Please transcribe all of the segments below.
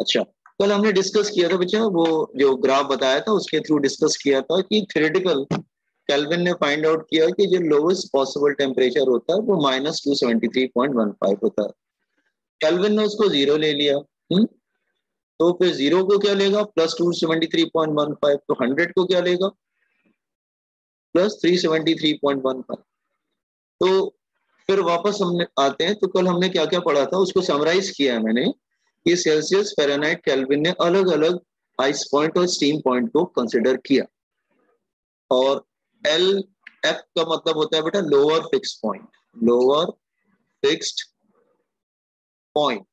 अच्छा, कल हमने डिस्कस किया था बच्चा, वो जो ग्राफ बताया था उसके थ्रू डिस्कस किया था कि थ्योरेटिकल केल्विन ने फाइंड आउट किया कि जो लोवेस्ट पॉसिबल टेम्परेचर होता है वो -273.15 होता है। केल्विन ने उसको 0 ले लिया। तो फिर 0 को क्या लेगा, +273.15, तो 100 को क्या लेगा, +373.15। तो फिर वापस हमने आते हैं, तो कल हमने क्या क्या पढ़ा था उसको समराइज किया है मैंने। ये सेल्सियस, फ़ारेनहाइट, केल्विन ने अलग अलग आइस पॉइंट और स्टीम पॉइंट को कंसिडर किया। और एल एफ का मतलब होता है बेटा lower fix point, lower fixed point,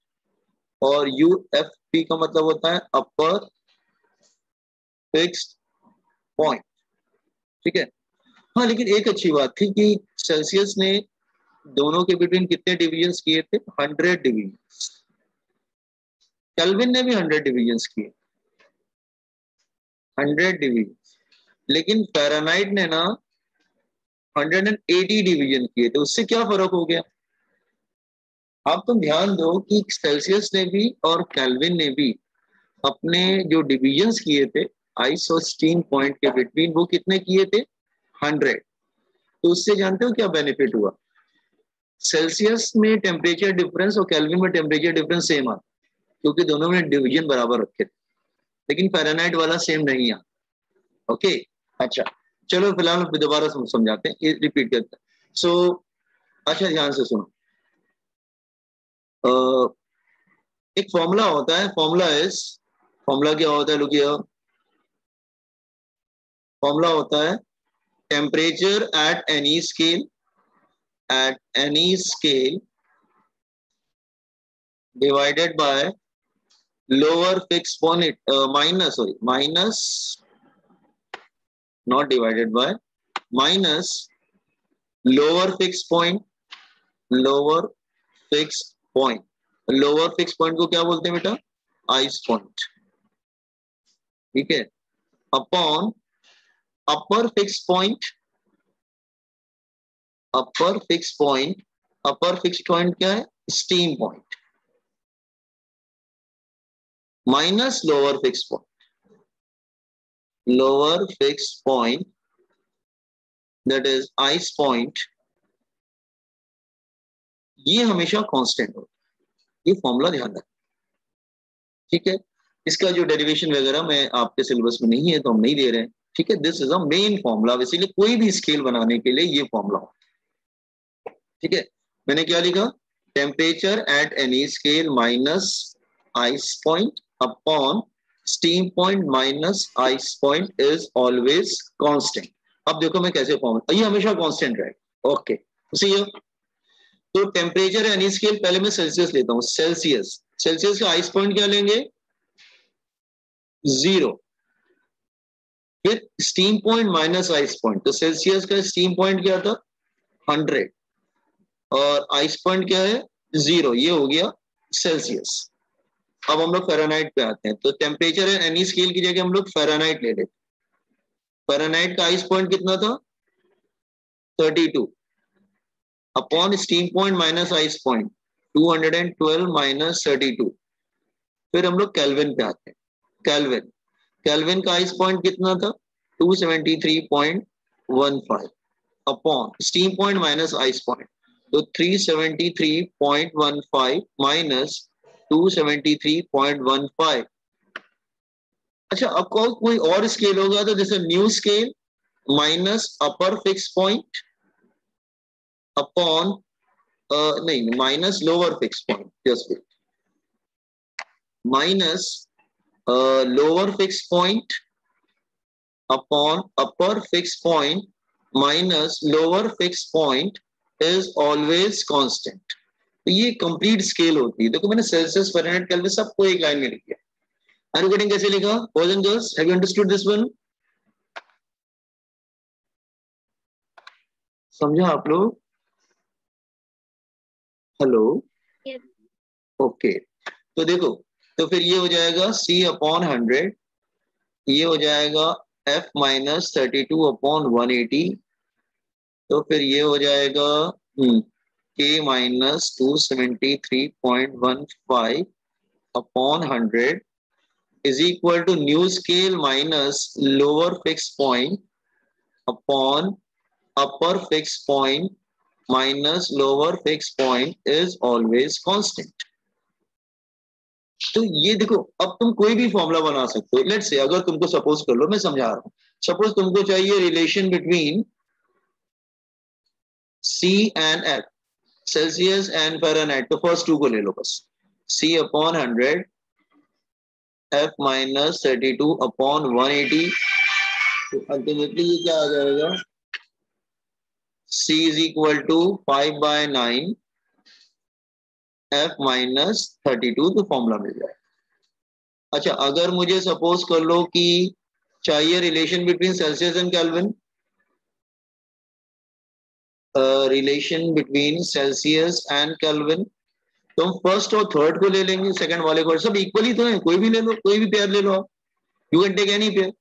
और यू एफ पी का मतलब होता है अपर फिक्स्ड पॉइंट। ठीक है। हाँ, लेकिन एक अच्छी बात थी कि सेल्सियस ने दोनों के बिटवीन कितने डिविजन्स किए थे, 100 डिवीजन। केल्विन ने भी 100 डिविजन्स किए, 100 डिवीजन। लेकिन फ़ारेनहाइट ने ना 180 डिवीजन किए थे। उससे क्या फर्क हो गया, आप तुम ध्यान दो कि सेल्सियस ने भी और केल्विन ने भी अपने जो डिविजन्स किए थे आइस और स्टीम पॉइंट के बिटवीन, वो कितने किए थे, 100। तो उससे जानते हो क्या बेनिफिट हुआ, सेल्सियस में टेम्परेचर डिफरेंस और केल्विन में टेम्परेचर डिफरेंस सेम आता, क्योंकि दोनों में डिवीजन बराबर रखे थे। लेकिन फ़ारेनहाइट वाला सेम नहीं आता। ओके, अच्छा चलो फिलहाल दोबारा समझाते हैं, रिपीट करते हैं। सो अच्छा ध्यान से सुनो। एक फॉर्मूला होता है, फॉर्मूला क्या होता है, लुक हियर। फॉर्मूला होता है temperature at any scale divided by lower fix point minus not divided by minus lower fix point, lower fix point. Lower fix point को क्या बोलते हैं बेटा, आइस पॉइंट। ठीक है, अपॉन अपर फिक्स पॉइंट, अपर fix point, अपर fix point क्या है, steam point, minus lower fix point, lower fix point that is ice point. ये हमेशा कांस्टेंट होता है, ये फॉर्मूला ध्यान रखना। ठीक है, इसका जो डेरिवेशन वगैरह मैं आपके सिलेबस में नहीं है तो हम नहीं दे रहे हैं। ठीक है, this is a main formula, इसीलिए कोई भी स्केल बनाने के लिए ये फॉर्मूला हो। ठीक है, मैंने क्या लिखा, temperature at any scale minus ice point upon steam point minus ice point is always constant. अब देखो मैं कैसे फॉर्मूला, ये हमेशा कांस्टेंट रहेगा। ओके, तो टेम्परेचर एनी स्केल, पहले मैं सेल्सियस लेता हूं, सेल्सियस, सेल्सियस का आइस पॉइंट क्या लेंगे, 0। फिर steam point minus ice point, तो सेल्सियस का स्टीम पॉइंट क्या था, 100, और आइस पॉइंट क्या है, 0। ये हो गया सेल्सियस। अब हम लोग फ़ारेनहाइट पे आते हैं, तो टेम्परेचर है एनी स्केल की जगह हम लोग फ़ारेनहाइट ले लेते। फ़ारेनहाइट का आइस पॉइंट कितना था, 32, upon steam point minus ice point 212 minus 32। फिर हम लोग केल्विन पे आते हैं, केल्विन, केल्विन का आइस पॉइंट कितना था, 273.15 upon steam point minus ice point, तो 373.15 माइनस 273.15। अच्छा, अब कोई और स्केल होगा तो जैसे new scale minus upper fix point upon नहीं, minus lower fix point, just minus lower fix point upon upper fix point minus lower fix point is always constant. तो ये कंप्लीट स्केल होती है। देखो मैंने सेल्सियस, फ़ारेनहाइट, केल्विन सबको एक line में लिख दिया। आर यू गेटिंग, कैसे लिखा, boys and girls, have you understood this one, समझा आप लोग, हेलो, ओके। तो देखो, तो फिर ये हो जाएगा C अपॉन 100, ये हो जाएगा F माइनस 32 अपॉन 180, तो फिर ये हो जाएगा K minus 273.15 upon 100 is equal to new scale minus lower fix point upon upper fix point minus lower fix point is always constant. तो ये देखो, अब तुम कोई भी फॉर्मूला बना सकते हो। लेट्स से अगर तुमको सपोज कर लो, मैं समझा रहा हूं, सपोज तुमको चाहिए relation between C and F, Celsius and Fahrenheit, तो फर्स्ट टू को ले लो बस, C upon 100 F minus 32 upon 180, तो अल्टीमेटली ये क्या आ जाएगा, C is equal to 5/9 F minus 32, तो फॉर्मूला मिल जाएगा। अच्छा, अगर मुझे सपोज कर लो कि चाहिए relation between Celsius and kelvin, relation between Celsius and kelvin, तो हम फर्स्ट और थर्ड को ले लेंगे, सेकंड वाले को, सब इक्वली तो है, कोई भी ले लो, कोई भी पेयर ले लो आप, you can take any pair.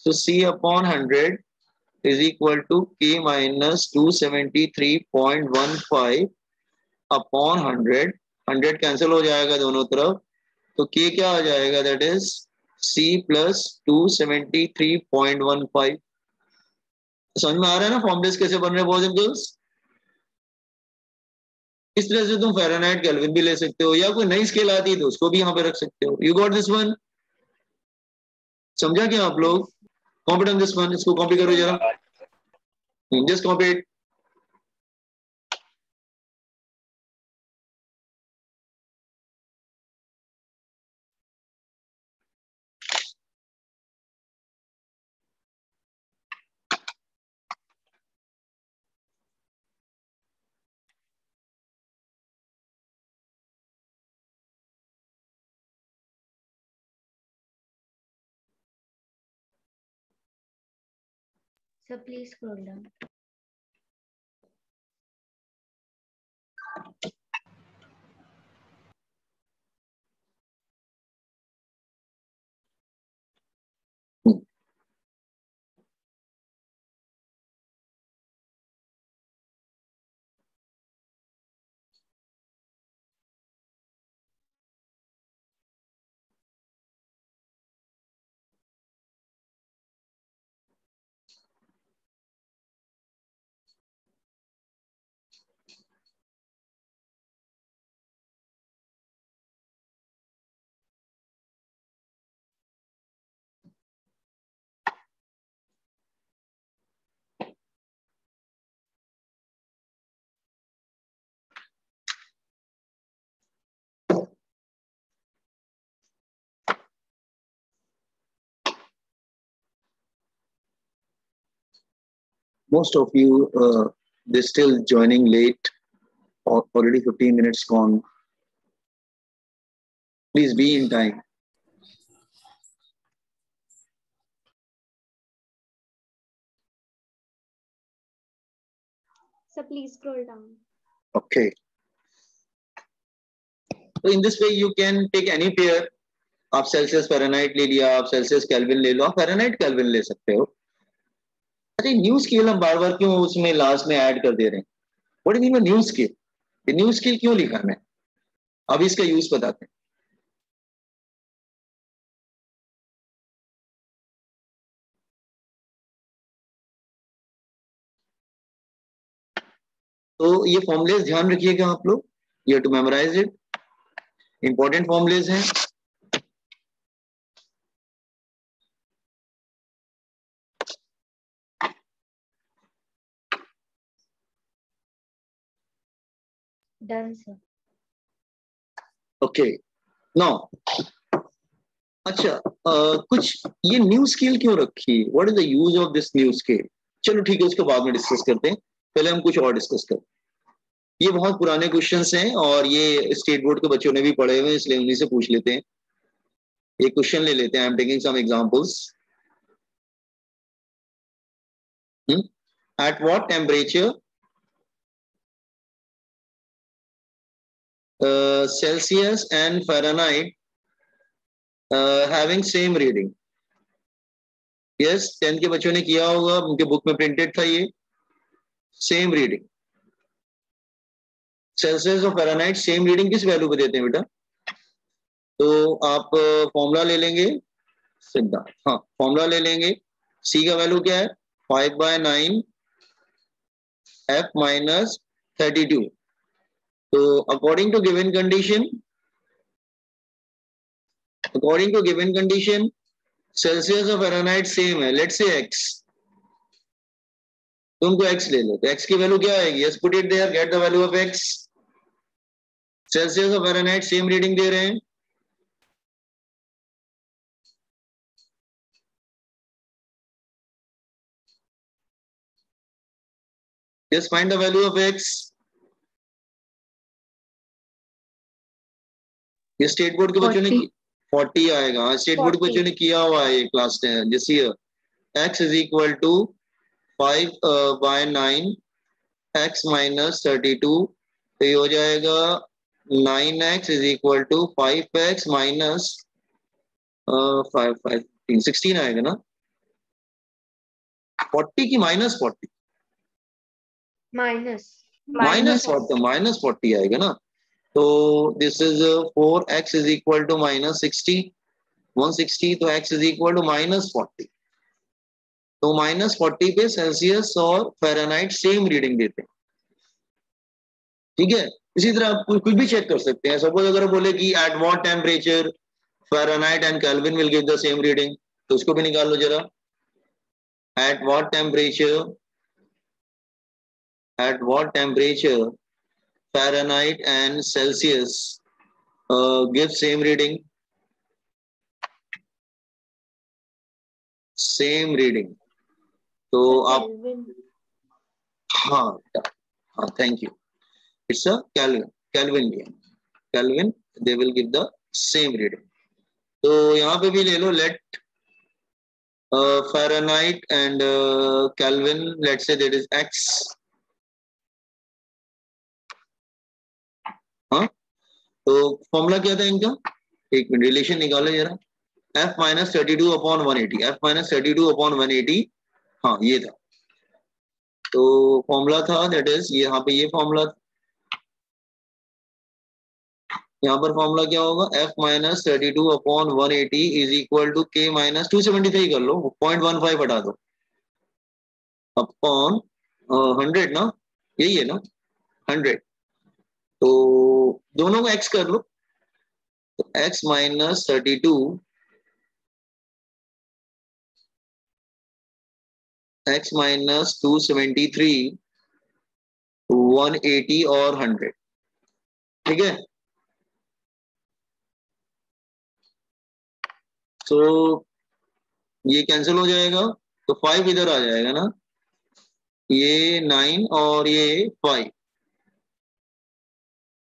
So C upon 100 is equal to K minus 273.15 upon 100, 100 cancel हो जाएगा दोनों तरफ, तो K क्या आ जाएगा, दैट इज C प्लस 273.15। समझ में आ रहा है ना फॉर्मूलेस कैसे बन रहे हैं बॉयज एंड गर्ल्स? इस तरह से तुम फ़ारेनहाइट केल्विन भी ले सकते हो, या कोई नई स्केल आती है तो उसको भी यहाँ पे रख सकते हो। You got this one? समझा क्या आप लोग? कॉपी ऑन दिस वन, इसको कॉपी करो जरा, just copy it. Sir, please scroll down. Most of you, they're still joining late, or already 15 minutes gone. Please be in time. Sir, please scroll down. Okay. So in this way you can take any pair. आप Celsius Fahrenheit ले लिया, आप Celsius kelvin ले लो, आप Fahrenheit kelvin ले सकते हो। अरे न्यू स्केल हम बार बार क्यों उसमें लास्ट में ऐड कर दे रहे हैं? What do you mean new scale? ये न्यू स्केल क्यों लिखा है? मैं अब इसका यूज बताते हैं। तो ये फॉर्मुलेज ध्यान रखिएगा आप लोग, you have to memorise it, important formulas हैं। Done, sir. ओके नाउ, अच्छा कुछ ये न्यू स्केल क्यों रखी? What is the use of this new scale? चलो ठीक है, उसको बाद में डिस्कस करते हैं, पहले हम कुछ और डिस्कस करते हैं। ये बहुत पुराने क्वेश्चंस हैं और ये स्टेट बोर्ड के बच्चों ने भी पढ़े हुए हैं, इसलिए उन्हीं से पूछ लेते हैं। एक क्वेश्चन ले लेते हैं, I am taking some examples. At what temperature Celsius and Fahrenheit having same reading? Yes, 10th के बच्चों ने किया होगा, उनके बुक में प्रिंटेड था ये, सेम रीडिंग। सेल्सियस और फ़ारेनहाइट सेम रीडिंग किस वैल्यू पे देते हैं बेटा? तो आप फॉर्मूला ले लेंगे सीधा, हाँ फॉर्मूला ले लेंगे। सी का वैल्यू क्या है 5/9 f माइनस 32। तो according to given condition Celsius और फ़ारेनहाइट सेम है, लेट्स से x, तुमको x ले लो, तो x की वैल्यू क्या आएगी, yes put it there, get the value of x। Celsius और फ़ारेनहाइट सेम रीडिंग दे रहे हैं, just find the value of x। ये स्टेट बोर्ड के बच्चों ने 40 आएगा, स्टेट बोर्ड के बच्चों ने किया हुआ है class 10 this year. x is equal to 5/9 x minus 32, तो ये हो जाएगा 9x is equal to 5x minus 16 आएगा ना, 40 की माइनस 40, माइनस 40 आएगा ना। तो this is 4x is equal to minus 60, 160, तो x is equal to minus 40। तो माइनस 40 पे सेल्सियस और फ़ारेनहाइट सेम रीडिंग देते हैं, ठीक है। इसी तरह आप कुछ भी चेक कर सकते हैं। सपोज अगर बोले कि eight what temperature Fahrenheit and kelvin will give the same reading, तो उसको भी निकाल लो जरा। Eight what temperature Fahrenheit and Celsius give same reading, तो आप हाँ thank you, it's a Kelvin they will give the same reading। तो यहाँ पे भी ले लो, late Fahrenheit and Kelvin, let's say that is x। हाँ तो फॉर्मूला क्या था इनका, एक मिनट रिलेशन निकालो जरा, f minus 32 upon 180, f minus 32 upon 180, हाँ ये था। तो फॉर्मूला था दैट इज, यहाँ पे ये फॉर्मूला, यहाँ पर फॉर्मूला क्या होगा, f minus 32 upon 180 is equal to k minus 273 कर लो, 0.15 हटा दो, अपॉन 100 ना, यही है ना 100। तो दोनों को x कर लो, तो x माइनस 32 x माइनस 273 180 और 100, ठीक है। तो ये कैंसिल हो जाएगा, तो 5 इधर आ जाएगा ना, ये 9 और ये 5,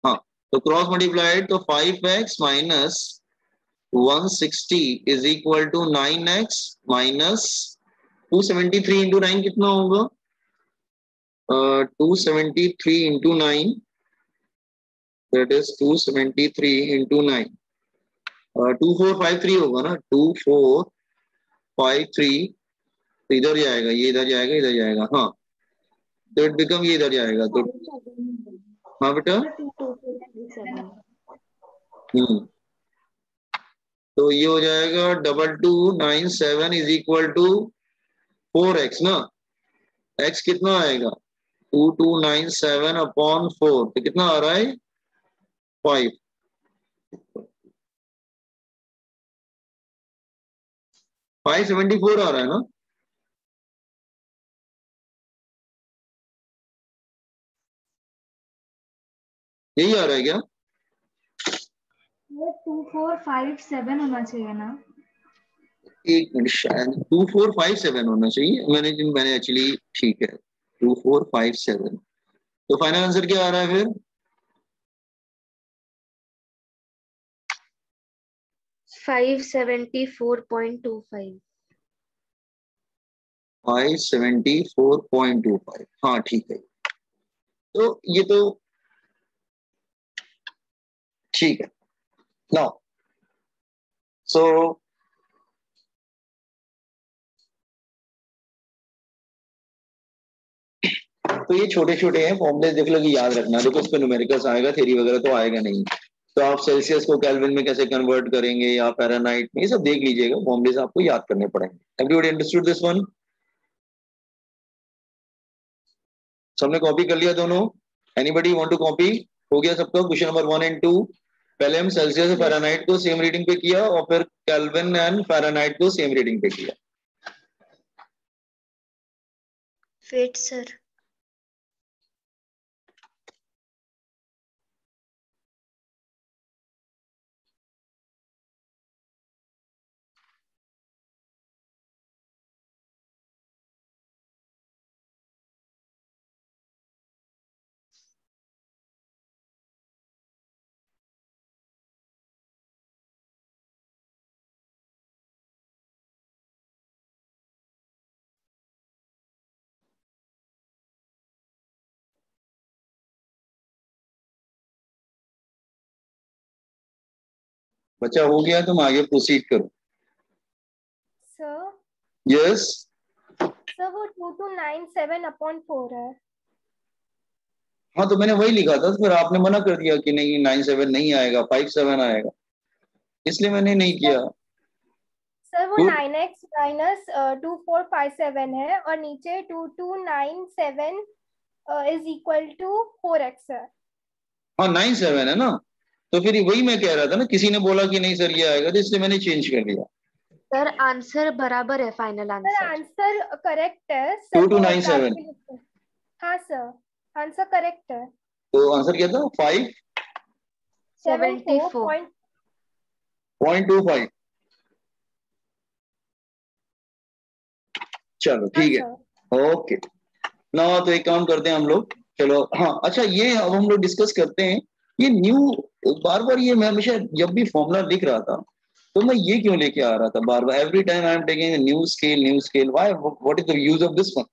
हाँ तो क्रॉस मल्टीप्लाइड, तो 5x minus 160 is equal to 9x minus 273 into 9 कितना होगा, 273 इंटू 9, दैट इज 273 इंटू 9, 2453 होगा ना, 2453, तो इधर जाएगा, ये इधर जाएगा, इधर जाएगा, हाँ तो इट बिकम, ये इधर जाएगा, तो हाँ बेटा, तो ये हो जाएगा 2297 इज इक्वल टू 4x ना, x कितना आएगा 2297 अपॉन 4, तो कितना आ रहा है 5, 574 आ रहा है ना, यही आ रहा है क्या, 2457 होना चाहिए ना, एक मिनट, शायद 2457 होना चाहिए, मैंने एक्चुअली, ठीक है 2457, तो फाइनल आंसर क्या आ रहा है फिर 574.25। 574.25, हाँ ठीक है, तो ये तो ठीक है। नाउ सो तो ये छोटे छोटे हैं फॉर्मूले, देख लो कि याद रखना, देखो इस पे न्यूमेरिकल्स आएगा, थ्योरी वगैरह तो आएगा नहीं, तो आप सेल्सियस को केल्विन में कैसे कन्वर्ट करेंगे या फ़ारेनहाइट में, ये सब देख लीजिएगा, फॉर्मूलेस आपको याद करने पड़ेंगे। Everybody understood this one? सबने कॉपी कर लिया दोनों? Anybody want to copy? हो गया सबका क्वेश्चन नंबर 1 एंड 2? पहले हम सेल्सियस और फ़ारेनहाइट को सेम रीडिंग पे किया और फिर केल्विन एंड फ़ारेनहाइट को सेम रीडिंग पे किया। वेट सर, बच्चा हो गया, तुम आगे प्रोसीड करो। सर यस सर वो 2297/4 है। हाँ, तो मैंने वही लिखा था, फिर आपने मना कर दिया कि नहीं 97 नहीं आएगा, 57 आएगा, इसलिए मैंने नहीं किया। सर वो Good. 9x माइनस 2457 है और नीचे 2297 इज इक्वल टू 4x है। हाँ 97 है ना, तो फिर वही मैं कह रहा था ना, किसी ने बोला कि नहीं सर ये आएगा, तो इसलिए मैंने चेंज कर दिया। सर आंसर बराबर है, final sir answer. Answer correct है सर। 2297। हाँ सर आंसर करेक्ट है। तो आंसर क्या था? 5.25। चलो ठीक है, ओके ना। तो एक काम करते हैं हम लोग, चलो हाँ अच्छा, ये अब हम लोग डिस्कस करते हैं ये न्यू। बार बार ये मैं हमेशा जब भी फॉर्मूला लिख रहा था तो मैं ये क्यों लेके आ रहा था बार बार? Every time I am taking new scale, why, what is the use of this one?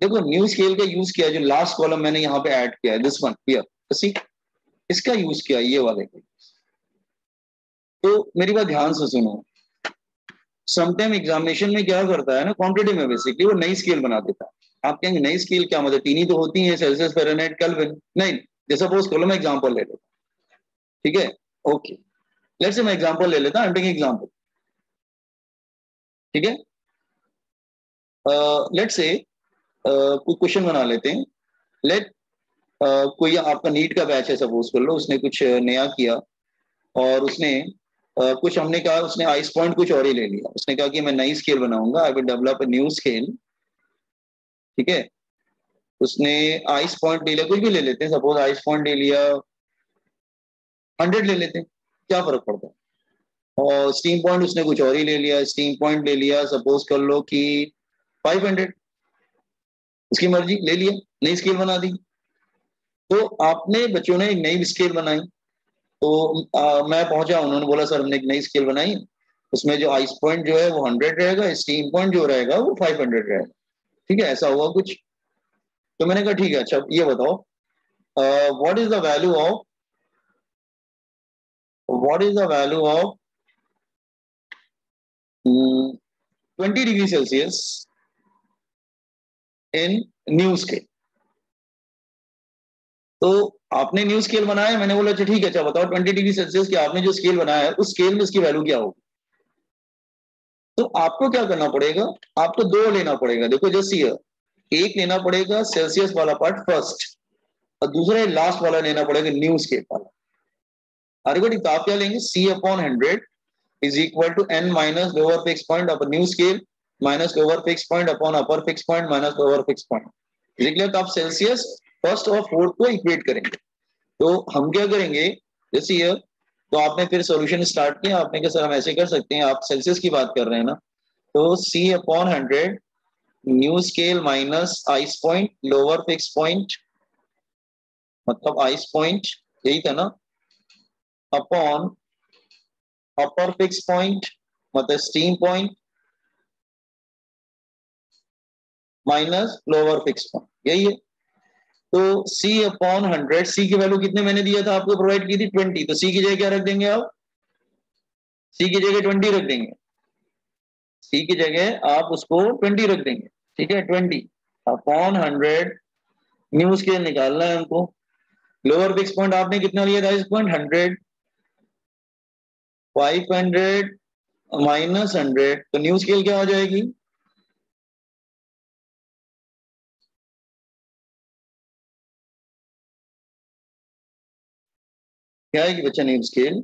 देखो न्यू स्केल का यूज किया, जो लास्ट कॉलम मैंने यहाँ पे ऐड किया है, दिस वन हियर, सी इसका यूज किया, ये वाले का। तो मेरी बात ध्यान से सुनो, समटाइम एग्जामिनेशन में क्या करता है ना, क्वांटिटी में बेसिकली वो नई स्केल बना देता है। आप कहेंगे नई स्केल क्या मतलब, तीन ही तो होती है, सेल्सियस, फ़ारेनहाइट, केल्विन। नहीं, जैसे सपोज करो मैं एग्जांपल ले लेता, ठीक है, ओके, लेट्स से मैं एग्जांपल ले लेता हूं, टेकिंग एग्जांपल, ठीक है। लेट्स से कोई क्वेश्चन बना लेते हैं। लेट कोई आपका नीट का बैच है, सपोज कर लो, उसने कुछ नया किया और उसने कुछ, हमने कहा उसने आइस पॉइंट कुछ और ही ले लिया, उसने कहा कि मैं नई स्केल बनाऊंगा, I will develop a new scale, ठीक है। उसने आइस पॉइंट ले लिया, कुछ भी ले लेते हैं, सपोज आइस पॉइंट ले लिया 100 ले लेते हैं, क्या फर्क पड़ता है। और स्टीम पॉइंट उसने कुछ और ही ले लिया, स्टीम पॉइंट ले लिया सपोज कर लो कि 500, उसकी मर्जी, ले लिया, नई स्केल बना दी। तो आपने बच्चों ने एक नई स्केल बनाई, तो मैं पहुंचा, उन्होंने बोला सर हमने एक नई स्केल बनाई, उसमें जो आइस पॉइंट जो है वो 100 रहेगा, स्टीम पॉइंट जो रहेगा वो 500 रहेगा, ठीक है, ऐसा हुआ कुछ। तो मैंने कहा ठीक है, अच्छा ये बताओ what is the value of 20 degree Celsius in new scale. तो आपने न्यू स्केल बनाया, मैंने बोला अच्छा ठीक है, अच्छा बताओ 20 डिग्री सेल्सियस की आपने जो स्केल बनाया है उस स्केल में उसकी वैल्यू क्या होगी। तो आपको क्या करना पड़ेगा, आपको दो लेना पड़ेगा, देखो जैसे ये एक लेना पड़ेगा सेल्सियस वाला पार्ट फर्स्ट, और दूसरा लास्ट वाला लेना पड़ेगा न्यू स्केल वाला। अरे तो आप क्या लेंगे, C/100 is equal to n minus lower fix point upon new scale minus lower fix point upon upper fix point minus lower fix point. इसलिए आप सेल्सियस फर्स्ट और फोर्थ को इक्वेट करेंगे। तो हम क्या करेंगे, जैसे ये, तो आपने फिर सॉल्यूशन स्टार्ट किया, आपने कहा सर हम ऐसे कर सकते हैं, आप सेल्सियस की बात कर रहे हैं ना, तो C/100 new scale minus ice point lower fix point, मतलब आइस पॉइंट यही था ना, अपॉन अपर फिक्स पॉइंट मतलब steam point minus lower fix point, यही है। तो C/100, C की वैल्यू कितने मैंने दिया था आपको, प्रोवाइड की थी 20, तो C की जगह क्या रख देंगे आप, C की जगह 20 रख देंगे, C की जगह आप उसको 20 रख देंगे, ठीक है, 20 अपॉन 100, न्यू स्केल निकालना है हमको, लोअर फिक्स पॉइंट आपने कितना लिया था? इस पॉइंट 100, 500 माइनस 100, तो न्यू स्केल क्या आ जाएगी? क्या आएगी बच्चा न्यू स्केल?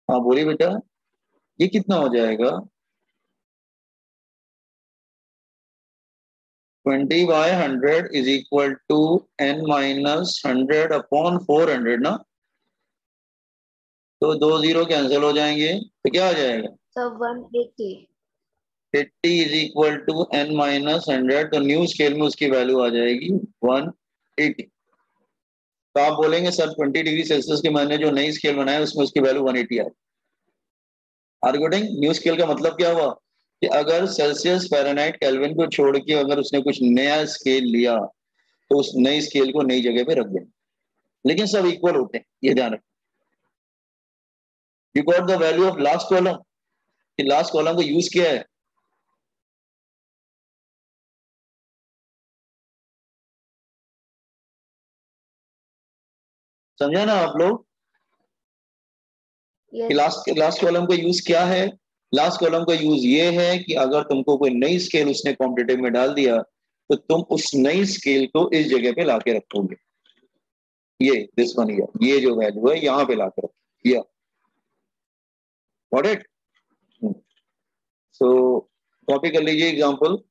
हाँ बोलिए बेटा, ये कितना हो जाएगा? 20/100 is equal to n minus 100 upon 400 ना, तो 2 0 कैंसिल हो जाएंगे, तो क्या आ जाएगा? Sir 180। 80 is equal to n minus 100, तो न्यू स्केल में उसकी वैल्यू आ जाएगी 180। तो आप बोलेंगे सर 20 डिग्री सेल्सियस के मैंने जो नई स्केल बनाया उसमें उसकी वैल्यू 180 आई। आर्गुमेंट न्यू स्केल का मतलब क्या हुआ कि अगर सेल्सियस फ़ारेनहाइट केल्विन को छोड़ के अगर उसने कुछ नया स्केल लिया तो उस नई स्केल को नई जगह पे रख दें, लेकिन सब इक्वल होते हैं, ये ध्यान रखें। You got the value of last column, कि लास्ट कॉलम का यूज क्या है? समझा ना आप लोग कि यस। लास्ट कॉलम का यूज क्या है? लास्ट कॉलम का यूज ये है कि अगर तुमको कोई नई स्केल उसने कॉम्पिटेटिव में डाल दिया तो तुम उस नई स्केल को इस जगह पे लाके रखोगे, ये दिस वन, ये जो वैल्यू है यहाँ पे लाके रखो, ये गॉट इट। सो कॉपी कर लीजिए example.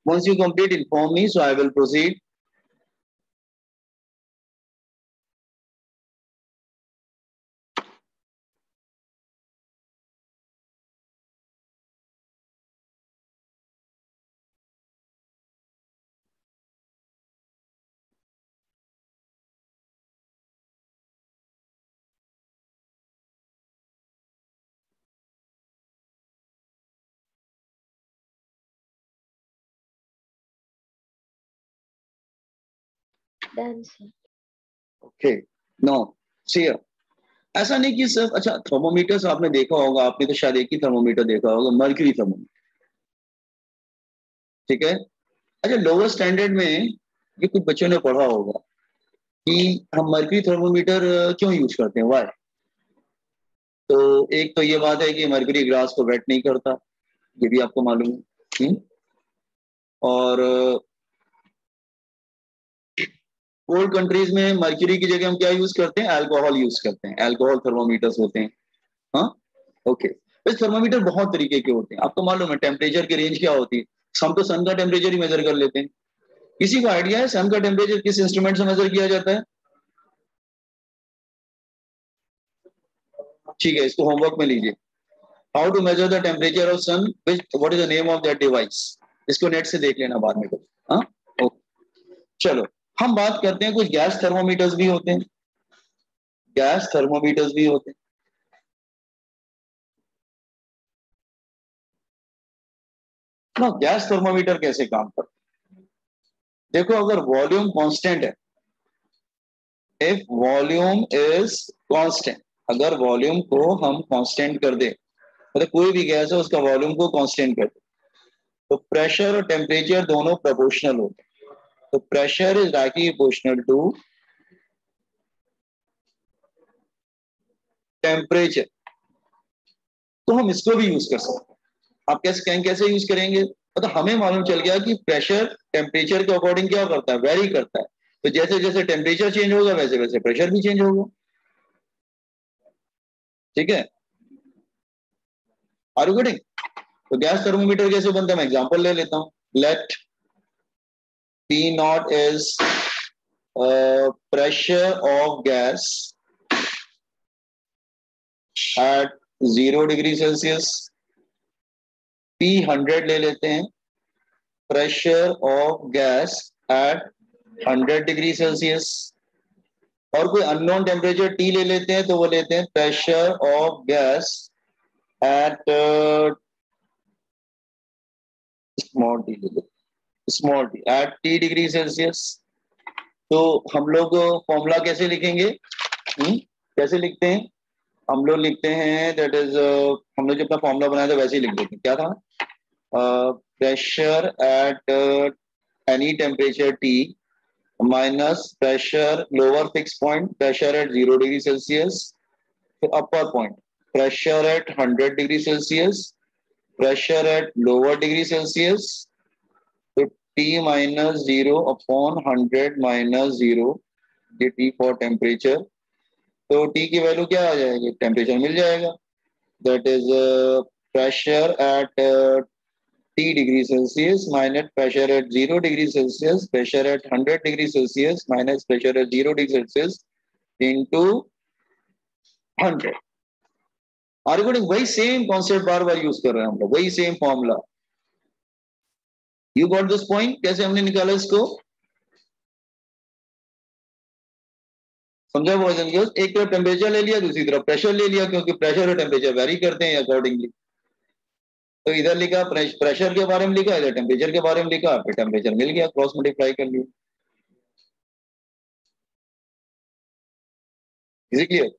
Once you complete, inform me, so I will proceed. Done sir. Okay. No. See here. ऐसा नहीं कि सिर्फ, अच्छा थर्मोमीटर्स आपने देखा होगा, आपने तो शायद एक ही थर्मोमीटर देखा होगा, मर्क्यूरी थर्मोमीटर, ठीक है। अच्छा लोअर स्टैंडर्ड में ये कुछ बच्चों ने पढ़ा होगा कि हम मर्क्यूरी थर्मोमीटर क्यों यूज करते हैं, वाई? तो एक तो ये बात है कि मर्क्यूरी ग्लास को वेट नहीं करता, ये भी आपको मालूम है। और कोल्ड कंट्रीज में मर्क्यूरी की जगह हम क्या यूज करते हैं? अल्कोहल यूज करते हैं, अल्कोहल थर्मोमीटर्स होते हैं। हाँ ओके। इस थर्मोमीटर बहुत तरीके के होते हैं, आपको मालूम है टेम्परेचर की रेंज क्या होती है? हम तो सन का टेम्परेचर ही मेजर कर लेते हैं। किसी को आइडिया है सन का टेम्परेचर किस इंस्ट्रूमेंट से मेजर किया जाता है? ठीक है, इसको होमवर्क में लीजिए। How to measure the temperature of sun, what is the name of that device? इसको नेट से देख लेना बाद में कुछ। हाँ चलो हम बात करते हैं, कुछ गैस थर्मोमीटर्स भी होते हैं, गैस थर्मोमीटर्स भी होते हैं ना। गैस थर्मोमीटर कैसे काम करते हैं? देखो अगर वॉल्यूम कांस्टेंट है, इफ वॉल्यूम इज कांस्टेंट, अगर वॉल्यूम को हम कांस्टेंट कर दे, मतलब कोई भी गैस है उसका वॉल्यूम को कांस्टेंट कर दे, तो प्रेशर और टेम्परेचर दोनों प्रोपोर्शनल होते हैं। तो pressure is directly proportional to temperature, तो हम इसको भी यूज कर सकते हैं। आप कैसे यूज करेंगे? मतलब हमें मालूम चल गया कि प्रेशर टेम्परेचर के अकॉर्डिंग क्या करता है, वेरी करता है। तो जैसे जैसे टेम्परेचर चेंज होगा वैसे वैसे प्रेशर भी चेंज होगा, ठीक है। Are you getting? तो गैस थर्मोमीटर कैसे बनता है, मैं एग्जांपल ले लेता हूं. Let P nought is pressure of gas at 0 degree Celsius. P 100 ले लेते हैं. Pressure of gas at 100 degree Celsius. और कोई अननोन टेम्परेचर T ले लेते हैं, तो वो लेते हैं pressure of gas at small T ले लेते हैं, small T at T degree Celsius. तो हम लोग फॉर्मूला कैसे लिखेंगे, कैसे लिखते हैं, हम लोग लिखते हैं दैट इज हम लोग जो अपना फॉर्मूला बनाया था वैसे ही लिख देते हैं. क्या था, pressure at any temperature T minus pressure lower fix point, pressure at 0 degree Celsius, upper point pressure at 100 degree Celsius, pressure at lower degree Celsius. तो T माइनस 0 अपॉन 100 माइनस 0, ये T फॉर टेम्परेचर. तो T की value क्या आ जाएगी, temperature मिल जाएगा. That is pressure at T degree Celsius minus pressure at 0 degree Celsius, pressure at 100 degree Celsius minus pressure at 0 degree Celsius into 100. Are you, वही same concept बार बार use कर रहे हैं हम लोग, वही same formula. You got this point, कैसे हमने निकाला इसको, समझा बॉयज एंड गर्ल्स. एक तरफ टेम्परेचर ले लिया, दूसरी तरफ प्रेशर ले लिया, क्योंकि प्रेशर और टेम्परेचर वेरी करते हैं अकॉर्डिंगली. तो इधर लिखा प्रेशर के बारे में लिखा, इधर टेम्परेचर के बारे में लिखा, फिर टेम्परेचर मिल गया, क्रॉस मल्टीप्लाई कर लिया. Is clear.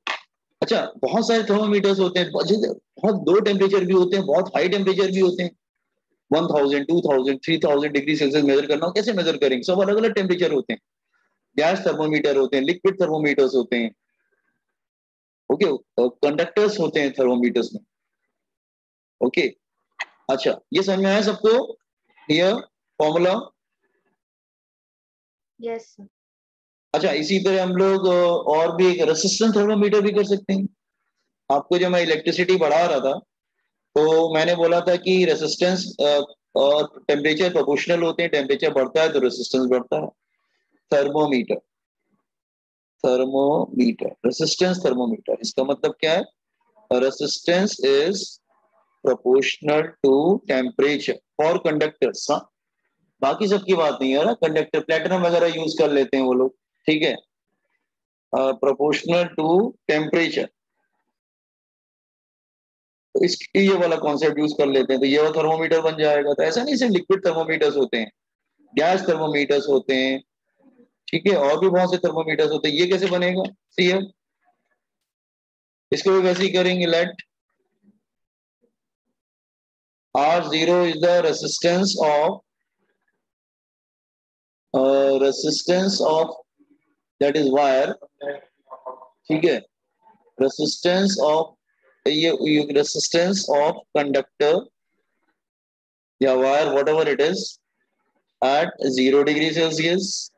अच्छा, बहुत सारे थर्मोमीटर्स होते हैं, बहुत लो टेम्परेचर भी होते हैं, बहुत हाई टेम्परेचर भी होते हैं. 1000, 2000, 3000 डिग्री सेल्सियस मेजर करना हो, कैसे मेजर करेंगे, सब अलग अलग टेम्परेचर होते हैं. गैस थर्मोमीटर होते हैं, लिक्विड थर्मोमीटर्स होते हैं, ओके, कंडक्टर्स होते हैं थर्मोमीटर्स में. ओके, अच्छा, ये समझ में आया सबको, ये फॉर्मूला. Yes, sir. अच्छा, इसी तरह हम लोग और भी एक रेसिस्टेंस थर्मोमीटर भी कर सकते हैं. आपको जब मैं इलेक्ट्रिसिटी बढ़ा रहा था, तो मैंने बोला था कि रेसिस्टेंस और टेम्परेचर प्रोपोर्शनल होते हैं, टेम्परेचर बढ़ता है तो रेसिस्टेंस बढ़ता है. थर्मोमीटर, थर्मोमीटर, रेसिस्टेंस थर्मोमीटर, इसका मतलब क्या है, resistance is proportional to temperature for conductors. हाँ, बाकी सबकी बात नहीं है ना, कंडक्टर प्लेटिनम वगैरह यूज कर लेते हैं वो लोग, ठीक है, प्रोपोर्शनल टू टेम्परेचर. तो इसके ये वाला कॉन्सेप्ट यूज कर लेते हैं, तो ये वाला थर्मोमीटर बन जाएगा. तो ऐसा नहीं सिर्फ लिक्विड थर्मोमीटर्स होते हैं, गैस थर्मोमीटर्स होते हैं, ठीक है, और भी बहुत से थर्मोमीटर्स होते हैं. ये कैसे बनेगा, सी है, इसको भी वैसे ही करेंगे. Let R0 is the resistance of that is wire, ठीक है, रेसिस्टेंस ऑफ, ये रेसिस्टेंस ऑफ कंडक्टर या wire whatever it is at 0 degree Celsius.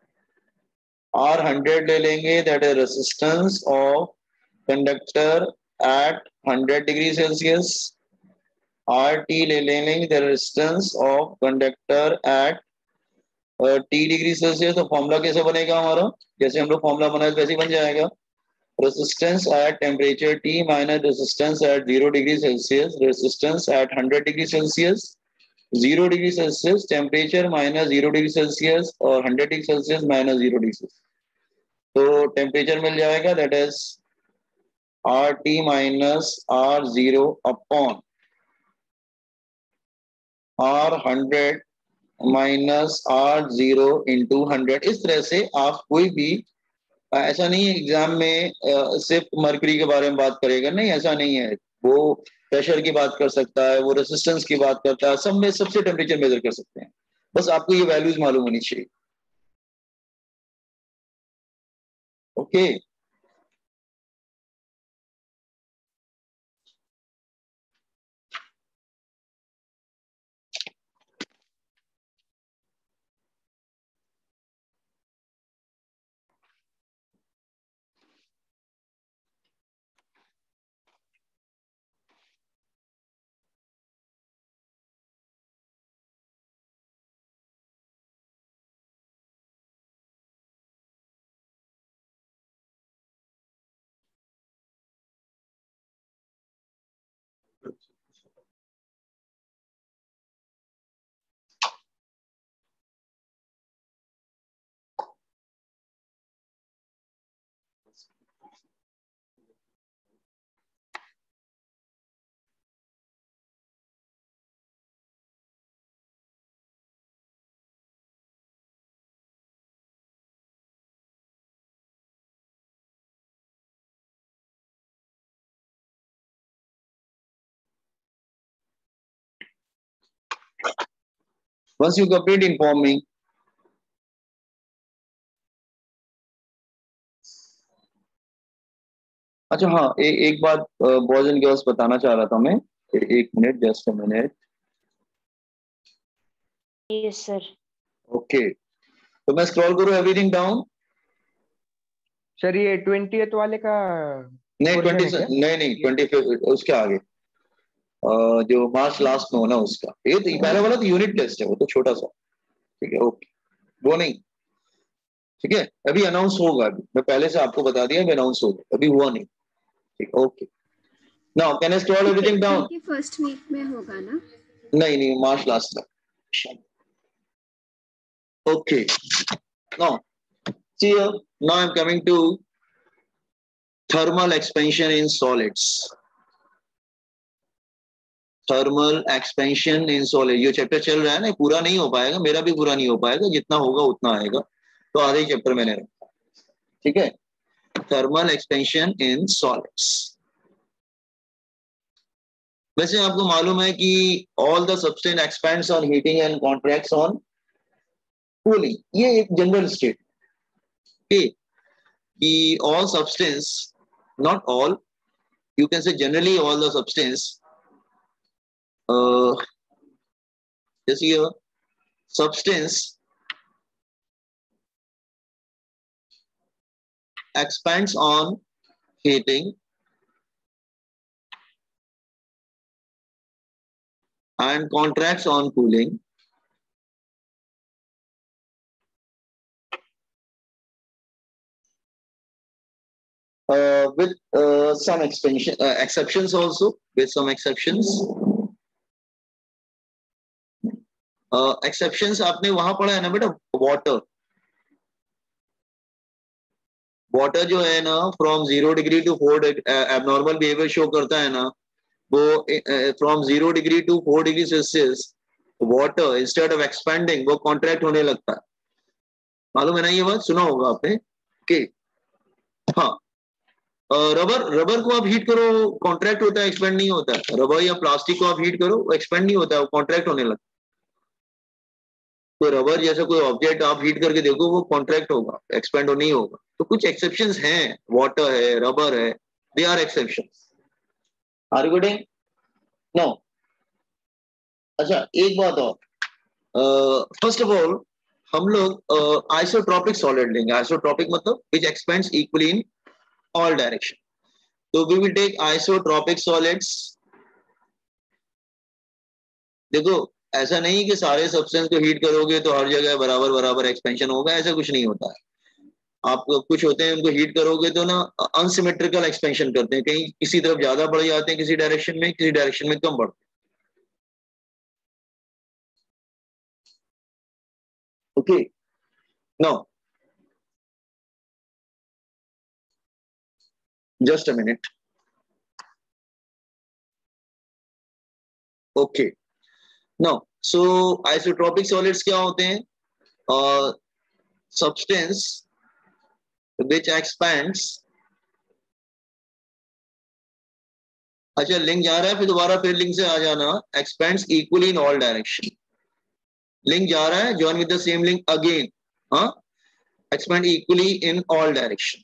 R100 ले लेंगे, that is resistance of conductor at 100 degree Celsius. RT ले लेंगे, the resistance of conductor at T degree Celsius. तो formula कैसे बनेगा हमारा, जैसे हम लोग फॉर्मूला बनाए वैसे ही बन जाएगा. Resistance at temperature T minus resistance at 0 degree Celsius, resistance at 100 degree Celsius, 0 degree Celsius temperature minus 0 degree Celsius और 100 degree Celsius minus 0 degree Celsius. तो टेम्परेचर मिल जाएगा, that is RT minus R0 upon R100 minus R0 into 100. इस तरह से आप कोई भी, ऐसा नहीं है एग्जाम में सिर्फ मरकरी के बारे में बात करेगा, नहीं, ऐसा नहीं है. वो प्रेशर की बात कर सकता है, वो रेसिस्टेंस की बात करता है, सब में सबसे टेम्परेचर मेजर कर सकते हैं. बस आपको ये वैल्यूज मालूम होनी चाहिए. Okay. Once you complete, inform me. अच्छा हाँ, एक बात बॉयज एंड गर्ल्स बताना चाह रहा था मैं। एक minute, just a minute. Yes sir. Okay, तो मैं स्क्रॉल करूँ एवरीथिंग डाउन? सर ये 20th वाले का नहीं, portion 20 है क्या? नहीं 25 उसके आगे जो मार्च लास्ट में होना उसका। ये तो पहले वाला तो यूनिट टेस्ट है, वो तो छोटा सा। ठीक है, ओके, वो नहीं। ठीक है, अभी अनाउंस होगा। अभी मैं पहले से आपको बता दिया, अभी अनाउंस होगा, अभी हुआ नहीं। ठीक, okay. Now can I scroll everything down? First week में होगा ना? नहीं, मार्च लास्ट तक। Okay, now see here, now I'm coming to thermal expansion in solids. Thermal expansion in solid, ये चैप्टर चल रहा है ना, पूरा नहीं हो पाएगा, मेरा भी पूरा नहीं हो पाएगा, जितना होगा उतना आएगा, तो आधे चैप्टर मैंने रखा। ठीक है, थर्मल एक्सपेंशन इन सॉलिड्स। वैसे आपको मालूम है कि all the substance expends on heating and contracts on cooling, ये एक जनरल स्टेट कि all substance, not all, you can say generally all the substance, this here substance expands on heating and contracts on cooling, with some exceptions also, with some exceptions. Exceptions आपने वहां पढ़ा है ना बेटा, water जो है ना, from 0 degree to 4 abnormal behaviour show करता है ना, वो from 0 degree to 4 degree Celsius water instead of expanding वो कॉन्ट्रैक्ट होने लगता है। मालूम है ना, ये बात सुना होगा आपने कि हाँ, रबर को आप हीट करो कॉन्ट्रैक्ट होता है, एक्सपेंड नहीं होता है। रबर या प्लास्टिक को आप हीट करो, वो एक्सपेंड नहीं होता है, वो कॉन्ट्रैक्ट होने लगता है। तो रबर जैसा कोई ऑब्जेक्ट आप हीट करके देखो, वो कॉन्ट्रैक्ट होगा, एक्सपेंड नहीं होगा। तो कुछ एक्सेप्शंस हैं, वाटर है, रबर है, they are exceptions. Are you getting? No. अच्छा, एक बात और, फर्स्ट ऑफ ऑल हम लोग आइसोट्रॉपिक सॉलिड लेंगे। आइसोट्रॉपिक मतलब which expands equally in all direction. तो we will take isotropic solids. देखो, ऐसा नहीं कि सारे सब्सटेंस को हीट करोगे तो हर जगह बराबर बराबर एक्सपेंशन होगा, ऐसा कुछ नहीं होता है। आप कुछ होते हैं उनको हीट करोगे तो ना अनसिमेट्रिकल एक्सपेंशन करते हैं, कहीं किसी तरफ ज्यादा बढ़ जाते हैं, किसी डायरेक्शन में कम बढ़ते हैं। Okay, now just a minute. Okay, now so isotropic solids क्या होते हैं? Substance which expands। अच्छा, लिंक जा रहा है, फिर दोबारा फिर लिंक से आ जाना। Expands equally in all direction, link जा रहा है, join with the same link again. हाँ, expand equally in all direction.